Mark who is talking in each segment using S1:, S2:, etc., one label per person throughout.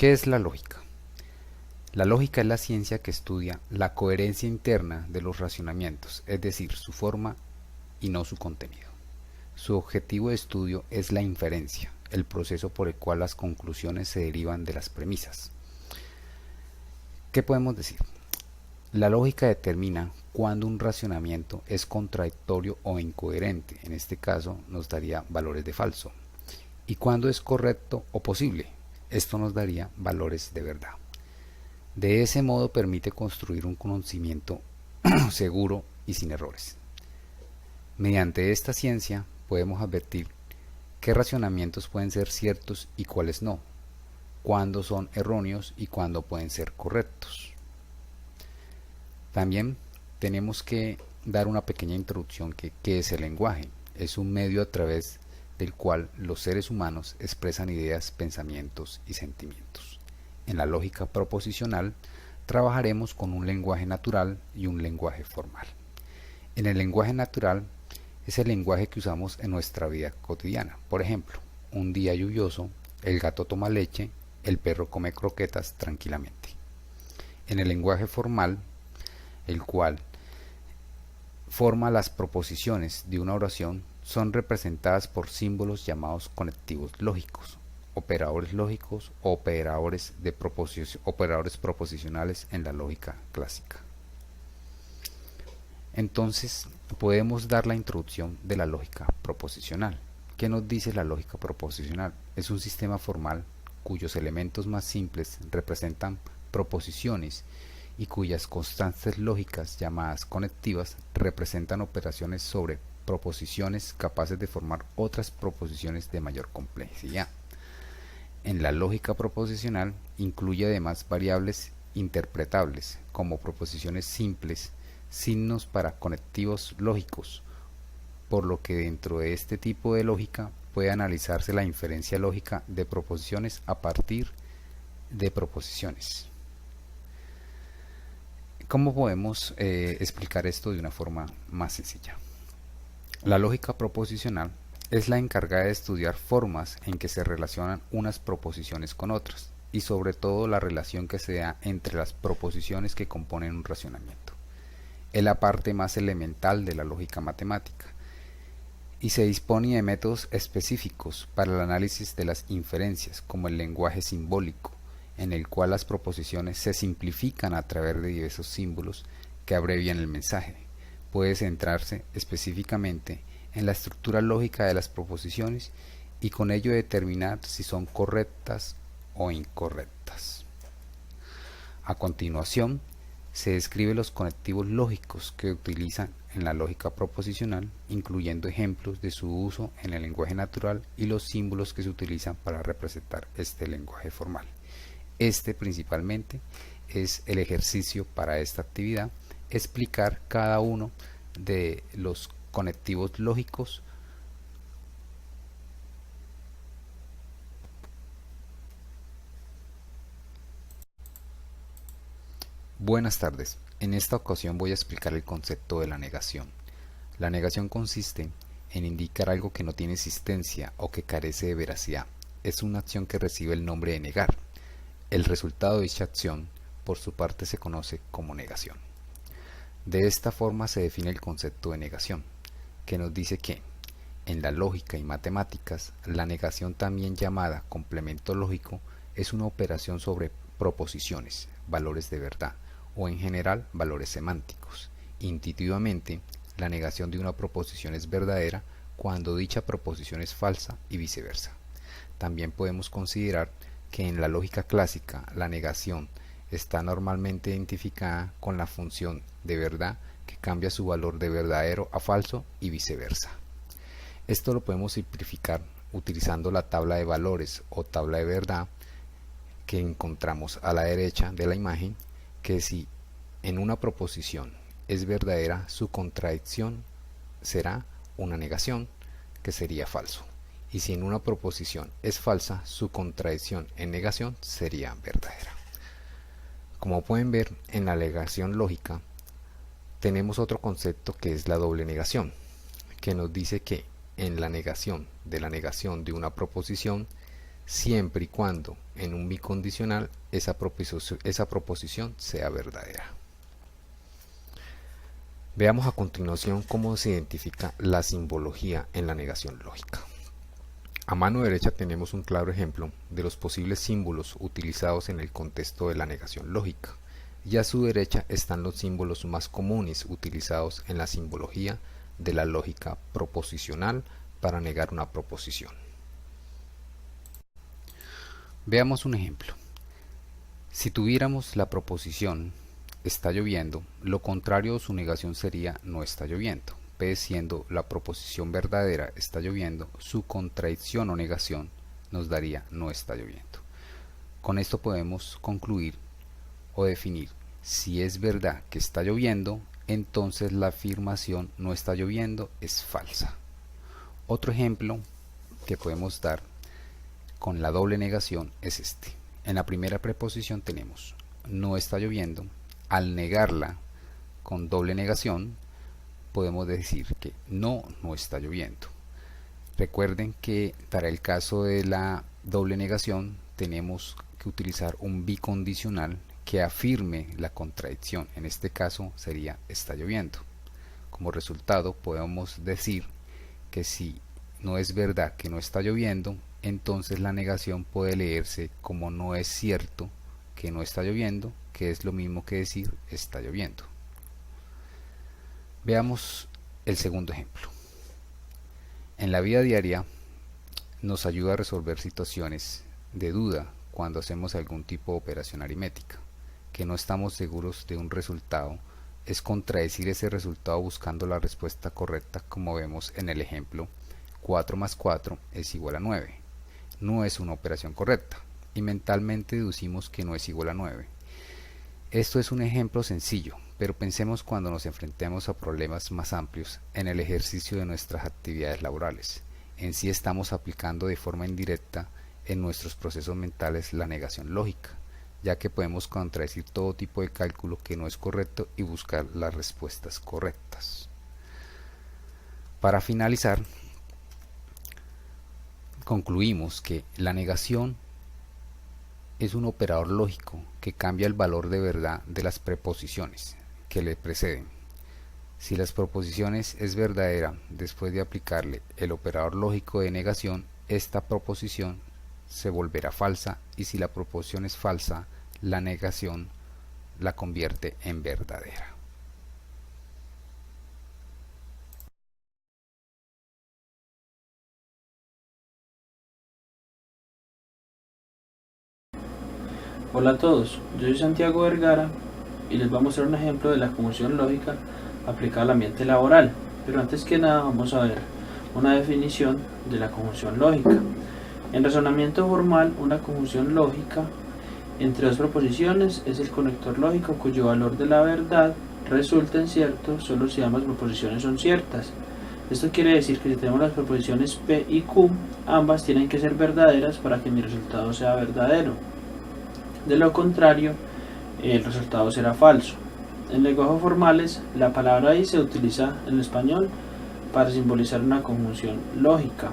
S1: ¿Qué es la lógica? La lógica es la ciencia que estudia la coherencia interna de los razonamientos, es decir, su forma y no su contenido. Su objetivo de estudio es la inferencia, el proceso por el cual las conclusiones se derivan de las premisas. ¿Qué podemos decir? La lógica determina cuándo un razonamiento es contradictorio o incoherente, en este caso nos daría valores de falso, y cuándo es correcto o posible, esto nos daría valores de verdad. De ese modo permite construir un conocimiento seguro y sin errores. Mediante esta ciencia podemos advertir qué razonamientos pueden ser ciertos y cuáles no, cuándo son erróneos y cuándo pueden ser correctos. También tenemos que dar una pequeña introducción que qué es el lenguaje. Es un medio a través del cual los seres humanos expresan ideas, pensamientos y sentimientos. En la lógica proposicional trabajaremos con un lenguaje natural y un lenguaje formal. En el lenguaje natural es el lenguaje que usamos en nuestra vida cotidiana. Por ejemplo, un día lluvioso, el gato toma leche, el perro come croquetas tranquilamente. En el lenguaje formal, el cual forma las proposiciones de una oración, son representadas por símbolos llamados conectivos lógicos, operadores lógicos o operadores proposicionales en la lógica clásica. Entonces, podemos dar la introducción de la lógica proposicional. ¿Qué nos dice la lógica proposicional? Es un sistema formal cuyos elementos más simples representan proposiciones y cuyas constantes lógicas llamadas conectivas representan operaciones sobre proposiciones capaces de formar otras proposiciones de mayor complejidad. En la lógica proposicional incluye además variables interpretables como proposiciones simples, signos para conectivos lógicos, por lo que dentro de este tipo de lógica puede analizarse la inferencia lógica de proposiciones a partir de proposiciones. ¿Cómo podemos explicar esto de una forma más sencilla? La lógica proposicional es la encargada de estudiar formas en que se relacionan unas proposiciones con otras, y sobre todo la relación que se da entre las proposiciones que componen un razonamiento. Es la parte más elemental de la lógica matemática, y se dispone de métodos específicos para el análisis de las inferencias, como el lenguaje simbólico, en el cual las proposiciones se simplifican a través de diversos símbolos que abrevian el mensaje. Puede centrarse específicamente en la estructura lógica de las proposiciones y con ello determinar si son correctas o incorrectas. A continuación, se describen los conectivos lógicos que utilizan en la lógica proposicional, incluyendo ejemplos de su uso en el lenguaje natural y los símbolos que se utilizan para representar este lenguaje formal. Este principalmente es el ejercicio para esta actividad, explicar cada uno de los conectivos lógicos. Buenas tardes. En esta ocasión voy a explicar el concepto de la negación. La negación consiste en indicar algo que no tiene existencia o que carece de veracidad. Es una acción que recibe el nombre de negar. El resultado de dicha acción, por su parte, se conoce como negación. De esta forma se define el concepto de negación, que nos dice que, en la lógica y matemáticas, la negación, también llamada complemento lógico, es una operación sobre proposiciones, valores de verdad, o en general valores semánticos. Intuitivamente, la negación de una proposición es verdadera cuando dicha proposición es falsa y viceversa. También podemos considerar que en la lógica clásica la negación está normalmente identificada con la función de verdad que cambia su valor de verdadero a falso y viceversa. Esto lo podemos simplificar utilizando la tabla de valores o tabla de verdad que encontramos a la derecha de la imagen, que si en una proposición es verdadera, su contradicción será una negación, que sería falso. Y si en una proposición es falsa, su contradicción en negación sería verdadera. Como pueden ver, en la negación lógica tenemos otro concepto que es la doble negación, que nos dice que en la negación de una proposición siempre y cuando en un bicondicional esa proposición sea verdadera. Veamos a continuación cómo se identifica la simbología en la negación lógica. A mano derecha tenemos un claro ejemplo de los posibles símbolos utilizados en el contexto de la negación lógica, y a su derecha están los símbolos más comunes utilizados en la simbología de la lógica proposicional para negar una proposición. Veamos un ejemplo. Si tuviéramos la proposición está lloviendo, lo contrario de su negación sería no está lloviendo. P siendo la proposición verdadera está lloviendo, su contradicción o negación nos daría no está lloviendo. Con esto podemos concluir o definir si es verdad que está lloviendo, entonces la afirmación no está lloviendo es falsa. Otro ejemplo que podemos dar con la doble negación es este. En la primera preposición tenemos no está lloviendo. Al negarla con doble negación podemos decir que no está lloviendo. Recuerden que para el caso de la doble negación tenemos que utilizar un bicondicional que afirme la contradicción. En este caso sería está lloviendo. Como resultado podemos decir que si no es verdad que no está lloviendo, entonces la negación puede leerse como no es cierto que no está lloviendo, que es lo mismo que decir está lloviendo. Veamos el segundo ejemplo. En la vida diaria nos ayuda a resolver situaciones de duda cuando hacemos algún tipo de operación aritmética, que no estamos seguros de un resultado, es contradecir ese resultado buscando la respuesta correcta, como vemos en el ejemplo 4 más 4 es igual a 9. No es una operación correcta y mentalmente deducimos que no es igual a 9. Esto es un ejemplo sencillo, pero pensemos cuando nos enfrentemos a problemas más amplios en el ejercicio de nuestras actividades laborales. En sí estamos aplicando de forma indirecta en nuestros procesos mentales la negación lógica, ya que podemos contradecir todo tipo de cálculo que no es correcto y buscar las respuestas correctas. Para finalizar, concluimos que la negación es un operador lógico que cambia el valor de verdad de las preposiciones que le preceden. Si las proposiciones es verdadera después de aplicarle el operador lógico de negación, esta proposición se volverá falsa, y si la proposición es falsa, la negación la convierte en verdadera.
S2: Hola a todos, yo soy Santiago Vergara y les voy a mostrar un ejemplo de la conjunción lógica aplicada al ambiente laboral. Pero antes que nada vamos a ver una definición de la conjunción lógica. En razonamiento formal, una conjunción lógica entre dos proposiciones es el conector lógico cuyo valor de la verdad resulta incierto solo si ambas proposiciones son ciertas. Esto quiere decir que si tenemos las proposiciones P y Q, ambas tienen que ser verdaderas para que mi resultado sea verdadero. De lo contrario, el resultado será falso. En lenguajes formales, la palabra I se utiliza en español para simbolizar una conjunción lógica.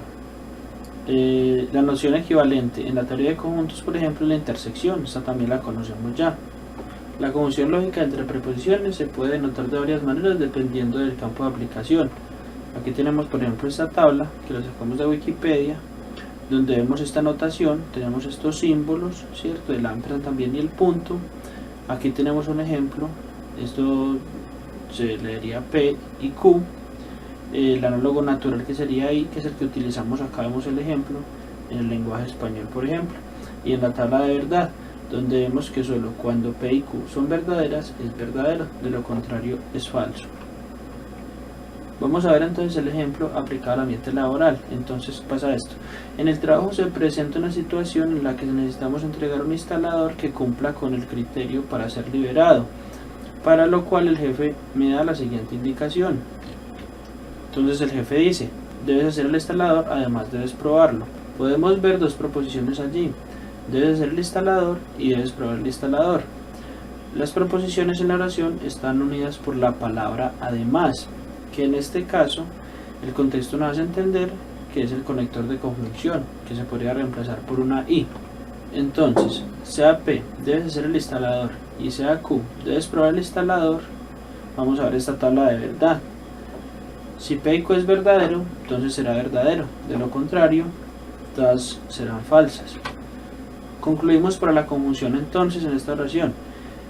S2: La noción equivalente en la teoría de conjuntos, por ejemplo, la intersección, esta también la conocemos ya. La conjunción lógica entre preposiciones se puede denotar de varias maneras dependiendo del campo de aplicación. Aquí tenemos, por ejemplo, esta tabla que la sacamos de Wikipedia, donde vemos esta notación, tenemos estos símbolos, ¿cierto? El ampersand también y el punto. Aquí tenemos un ejemplo, esto se leería P y Q. El análogo natural que sería I, que es el que utilizamos acá, vemos el ejemplo en el lenguaje español, por ejemplo. Y en la tabla de verdad, donde vemos que solo cuando P y Q son verdaderas es verdadero, de lo contrario es falso. Vamos a ver entonces el ejemplo aplicado al ambiente laboral. Entonces pasa esto: en el trabajo se presenta una situación en la que necesitamos entregar un instalador que cumpla con el criterio para ser liberado, para lo cual el jefe me da la siguiente indicación. Entonces el jefe dice: debes hacer el instalador, además debes probarlo. Podemos ver dos proposiciones allí: debes hacer el instalador y debes probar el instalador. Las proposiciones en la oración están unidas por la palabra además, que en este caso el contexto nos hace entender que es el conector de conjunción, que se podría reemplazar por una I. Entonces, sea P debe ser el instalador y sea Q debes probar el instalador. Vamos a ver esta tabla de verdad. Si P y Q es verdadero, entonces será verdadero. De lo contrario, todas serán falsas. Concluimos para la conjunción entonces en esta oración.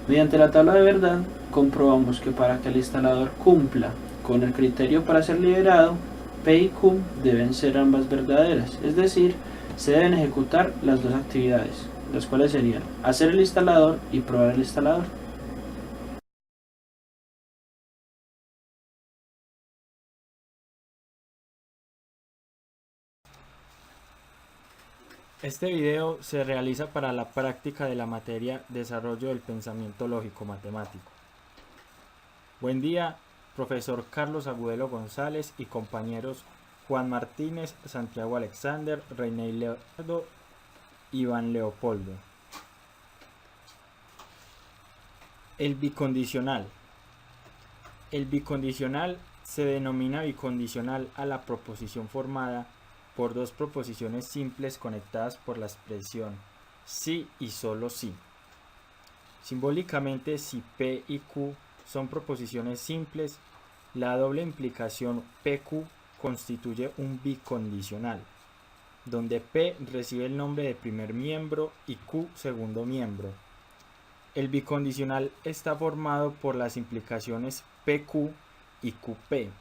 S2: Mediante la tabla de verdad, comprobamos que para que el instalador cumpla con el criterio para ser liberado, P y Q deben ser ambas verdaderas, es decir, se deben ejecutar las dos actividades, las cuales serían hacer el instalador y probar el instalador.
S3: Este video se realiza para la práctica de la materia Desarrollo del Pensamiento Lógico Matemático. Buen día, profesor Carlos Agudelo González y compañeros Juan Martínez, Santiago Alexander, Reiney Leonardo, Iván Leopoldo. El bicondicional. El bicondicional se denomina bicondicional a la proposición formada por dos proposiciones simples conectadas por la expresión sí y solo sí. Simbólicamente, si P y Q son proposiciones simples, la doble implicación PQ constituye un bicondicional, donde P recibe el nombre de primer miembro y Q segundo miembro. El bicondicional está formado por las implicaciones PQ y QP,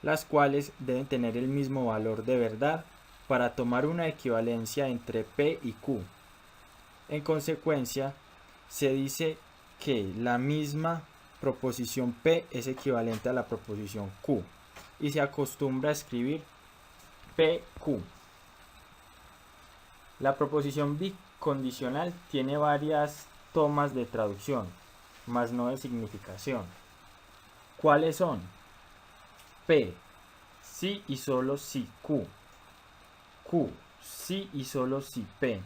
S3: las cuales deben tener el mismo valor de verdad para tomar una equivalencia entre P y Q. En consecuencia, se dice que la misma proposición P es equivalente a la proposición Q y se acostumbra a escribir PQ. La proposición bicondicional tiene varias tomas de traducción, mas no de significación. ¿Cuáles son? P, sí y solo si Q. Q, sí y solo si P.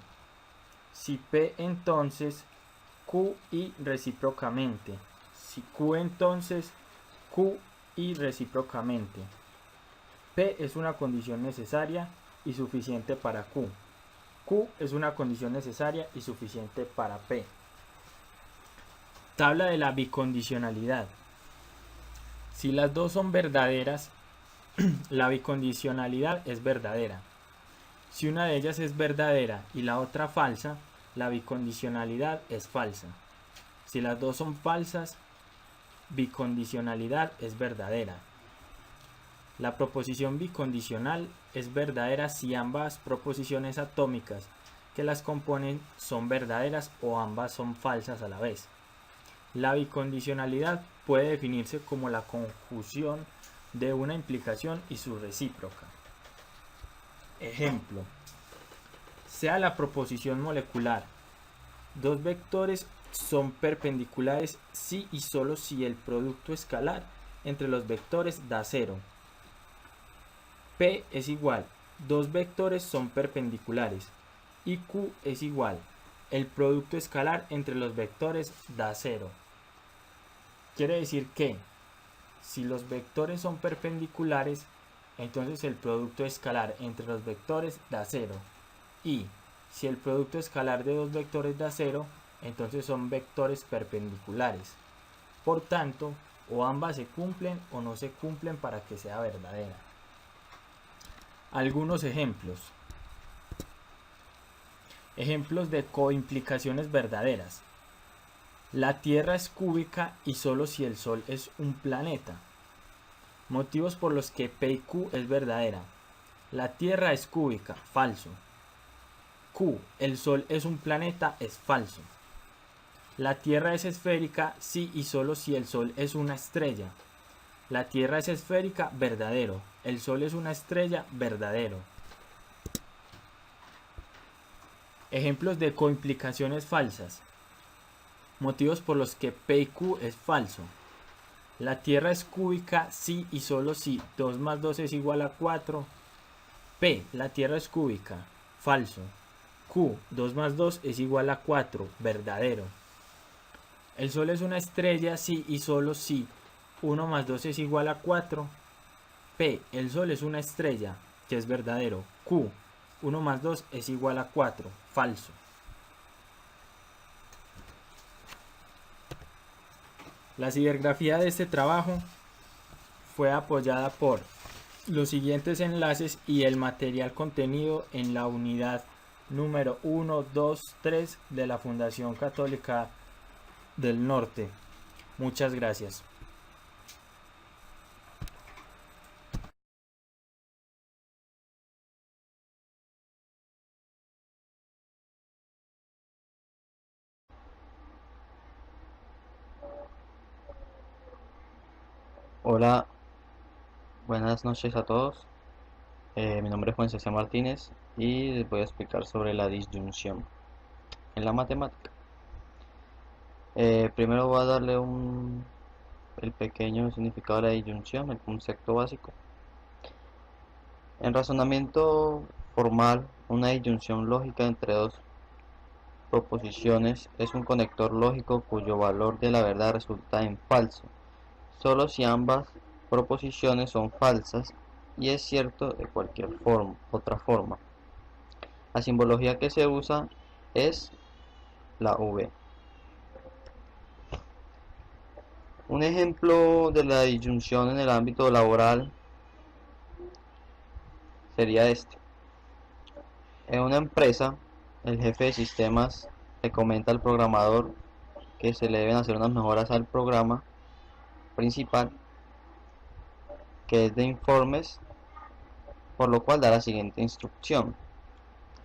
S3: Si P, entonces Q y recíprocamente. Si Q, entonces Q y recíprocamente. P es una condición necesaria y suficiente para Q. Q es una condición necesaria y suficiente para P. Tabla de la bicondicionalidad. Si las dos son verdaderas, la bicondicionalidad es verdadera. Si una de ellas es verdadera y la otra falsa, la bicondicionalidad es falsa. Si las dos son falsas, bicondicionalidad es verdadera. La proposición bicondicional es verdadera si ambas proposiciones atómicas que las componen son verdaderas o ambas son falsas a la vez. La bicondicionalidad puede definirse como la conjunción de una implicación y su recíproca. Ejemplo: sea la proposición molecular, dos vectores son perpendiculares si y solo si el producto escalar entre los vectores da 0. P es igual, dos vectores son perpendiculares, y Q es igual, el producto escalar entre los vectores da 0. Quiere decir que si los vectores son perpendiculares, entonces el producto escalar entre los vectores da 0. Y si el producto escalar de dos vectores da 0, entonces son vectores perpendiculares. Por tanto, o ambas se cumplen o no se cumplen para que sea verdadera. Algunos ejemplos. Ejemplos de coimplicaciones verdaderas. La Tierra es cúbica y solo si el Sol es un planeta. Motivos por los que P y Q es verdadera. La Tierra es cúbica, falso. Q, el Sol es un planeta, es falso. La Tierra es esférica si y solo si el Sol es una estrella. La Tierra es esférica, verdadero. El Sol es una estrella, verdadero. Ejemplos de coimplicaciones falsas. Motivos por los que P y Q es falso. La Tierra es cúbica si y solo si 2 más 2 es igual a 4. P, la Tierra es cúbica, falso. Q, 2 más 2 es igual a 4, verdadero. El Sol es una estrella si y solo si 1 más 2 es igual a 4. P, el Sol es una estrella, que es verdadero. Q, 1 más 2 es igual a 4, falso. La cibergrafía de este trabajo fue apoyada por los siguientes enlaces y el material contenido en la unidad número 1, 2, 3 de la Fundación Católica del Norte. Muchas gracias.
S4: Hola, buenas noches a todos. Mi nombre es Juan César Martínez y les voy a explicar sobre la disyunción en la matemática. Primero voy a darle el pequeño significado de la disyunción, el concepto básico. En razonamiento formal, una disyunción lógica entre dos proposiciones es un conector lógico cuyo valor de la verdad resulta en falso, solo si ambas proposiciones son falsas y es cierto de cualquier otra forma. La simbología que se usa es la V. Un ejemplo de la disyunción en el ámbito laboral sería este. En una empresa, el jefe de sistemas le comenta al programador que se le deben hacer unas mejoras al programa principal, que es de informes, por lo cual da la siguiente instrucción.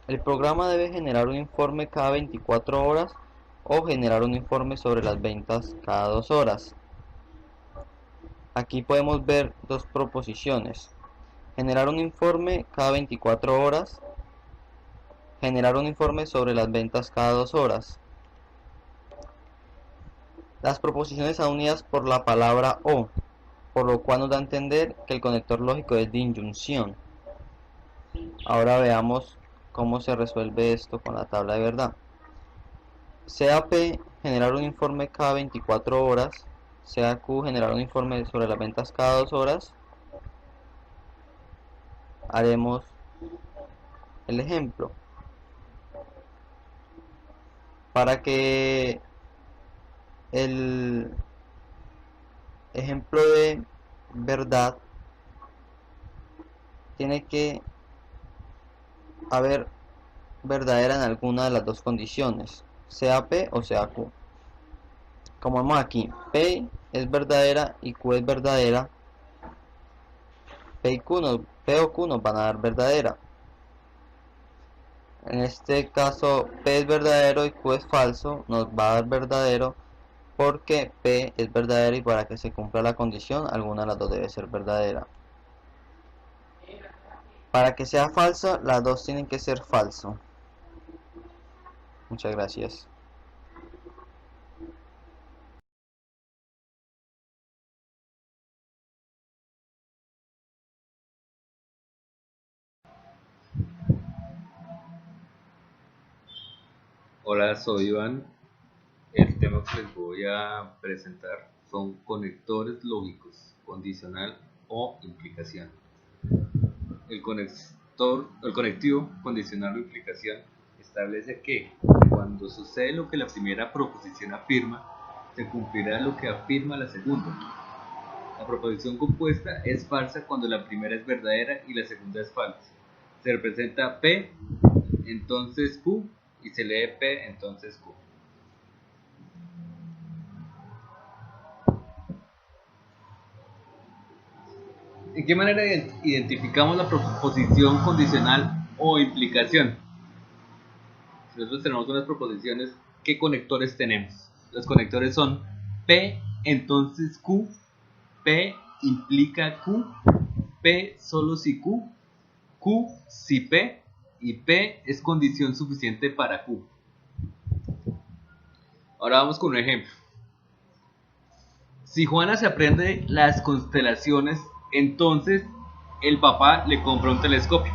S4: El programa debe generar un informe cada 24 horas o generar un informe sobre las ventas cada 2 horas. Aquí podemos ver dos proposiciones. Generar un informe cada 24 horas. Generar un informe sobre las ventas cada 2 horas. Las proposiciones están unidas por la palabra o, por lo cual nos da a entender que el conector lógico es de inyunción. Ahora veamos cómo se resuelve esto con la tabla de verdad. Sea P generar un informe cada 24 horas, sea Q generar un informe sobre las ventas cada 2 horas. Haremos el ejemplo. Para que el ejemplo de verdad tiene que haber verdadera en alguna de las dos condiciones, sea P o sea Q. Como vemos aquí, P es verdadera y Q es verdadera. P o Q nos van a dar verdadera. En este caso P es verdadero y Q es falso, nos va a dar verdadero porque P es verdadero y para que se cumpla la condición alguna de las dos debe ser verdadera. Para que sea falsa, las dos tienen que ser falso. Muchas gracias.
S5: Hola, soy Iván. El tema que les voy a presentar son conectores lógicos, condicional o implicación. El conectivo, condicional o implicación establece que cuando sucede lo que la primera proposición afirma, se cumplirá lo que afirma la segunda. La proposición compuesta es falsa cuando la primera es verdadera y la segunda es falsa. Se representa P, entonces Q, y se lee P, entonces Q. ¿De qué manera identificamos la proposición condicional o implicación? Si nosotros tenemos unas proposiciones, ¿qué conectores tenemos? Los conectores son P, entonces Q, P implica Q, P solo si Q, Q si P y P es condición suficiente para Q. Ahora vamos con un ejemplo. Si Juana se aprende las constelaciones, entonces el papá le compra un telescopio.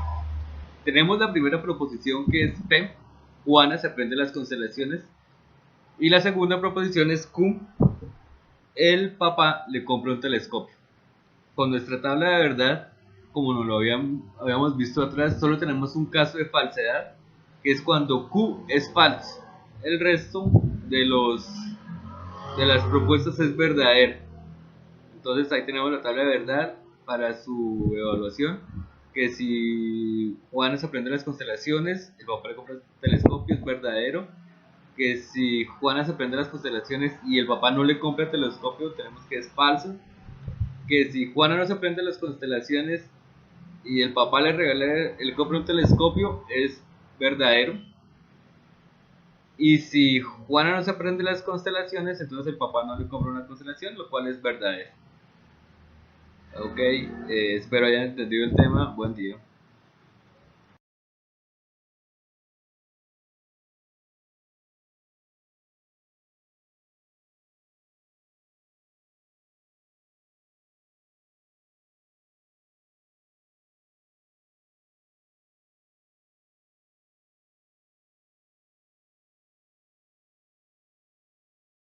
S5: Tenemos la primera proposición que es P, Juana se aprende las constelaciones, y la segunda proposición es Q, el papá le compra un telescopio. Con nuestra tabla de verdad como nos lo habíamos visto atrás, solo tenemos un caso de falsedad, que es cuando Q es falso. El resto de las propuestas es verdadero. Entonces ahí tenemos la tabla de verdad para su evaluación, que si Juana se aprende las constelaciones, el papá le compra el telescopio, es verdadero. Que si Juana se aprende las constelaciones y el papá no le compra el telescopio, tenemos que es falso. Que si Juana no se aprende las constelaciones y el papá le compra un telescopio, es verdadero. Y si Juana no se aprende las constelaciones, entonces el papá no le compra una constelación, lo cual es verdadero. Ok, espero hayan entendido el tema. Buen día.